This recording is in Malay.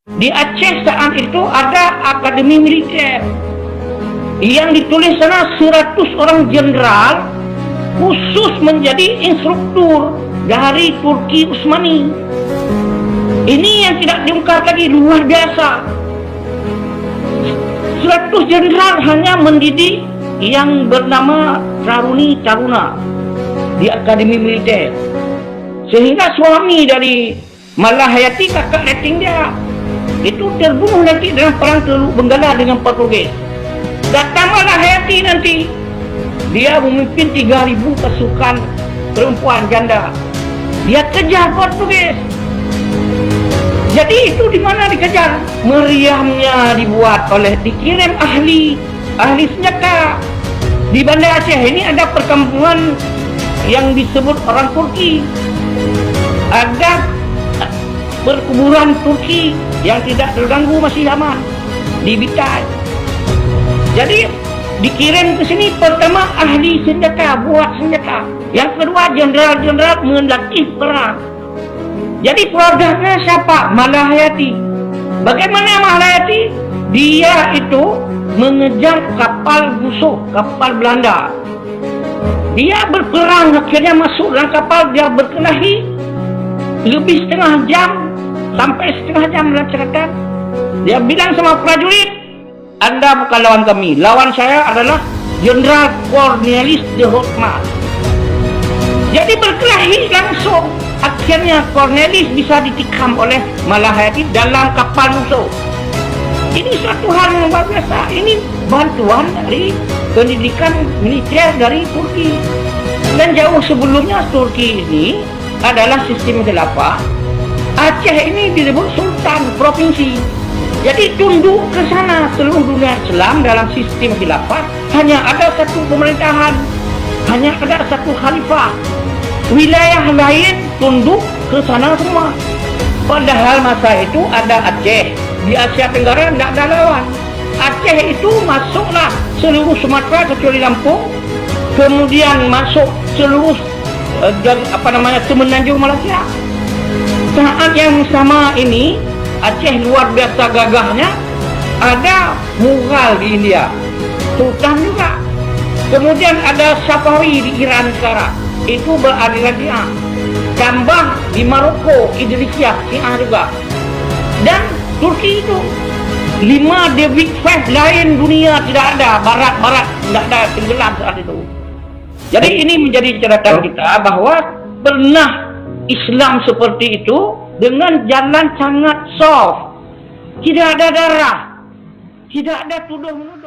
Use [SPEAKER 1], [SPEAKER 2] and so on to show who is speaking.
[SPEAKER 1] Di Aceh saat itu ada akademi militer yang ditulis sana 100 orang jenderal khusus menjadi instruktur dari Turki Utsmani. Ini yang tidak diungkap lagi, luar biasa. 100 jenderal hanya mendidik yang bernama Taruni Taruna di akademi militer, sehingga suami dari Malahayati, kakak letting dia, itu terbunuh nanti dalam perang Teluk Benggala dengan Portugis. Datang Malahayati nanti, dia memimpin 3.000 pasukan perempuan janda. Dia kejar Portugis. Jadi itu di mana dikejar? Meriamnya dikirim ahli senjata. Di Banda Aceh ini ada perkampungan yang disebut orang Turki. Ada perkuburan Turki yang tidak terganggu, masih aman di Bitai. Jadi dikirim ke sini pertama ahli senjata, buat senjata. Yang kedua jenderal-jenderal melatih perang. Jadi produknya siapa? Malahayati. Bagaimana Malahayati? Dia itu mengejar kapal musuh, kapal Belanda. Dia berperang, akhirnya masuk dalam kapal, dia berkelahi lebih setengah jam, sampai setengah jam dalam catatan. Dia bilang sama prajurit, Anda bukan lawan kami, lawan saya adalah Jenderal Cornelis de Houtman. Jadi berkelahi langsung. Akhirnya Cornelis bisa ditikam oleh Malahayati dalam kapal musuh. Ini suatu hal yang luar biasa. Ini bantuan dari pendidikan militer dari Turki. Dan jauh sebelumnya Turki ini adalah sistem khilafah. Aceh ini disebut sultan provinsi. Jadi tunduk ke sana. Seluruh dunia Islam dalam sistem khilafah hanya ada satu pemerintahan, hanya ada satu khalifah. Wilayah lain tunduk ke sana semua. Padahal masa itu ada Aceh. Di Asia Tenggara tidak ada lawan. Aceh itu masuklah seluruh Sumatera kecuali Lampung. Kemudian masuk seluruh Semenanjung Malaysia. Saat yang sama ini Aceh luar biasa gagahnya. Ada Mughal di India, Sultan juga. Kemudian ada Safawi di Iran sekarang, itu beraliran Syiah. Tambah di Maroko Idrisiyah, Syiah juga. Dan Turki itu 5 the big five lain dunia tidak ada, barat tidak ada, tenggelam saat itu. Jadi ini menjadi catatan kita bahwa pernah Islam seperti itu dengan jalan sangat soft, tidak ada darah, tidak ada tuduh menuduh.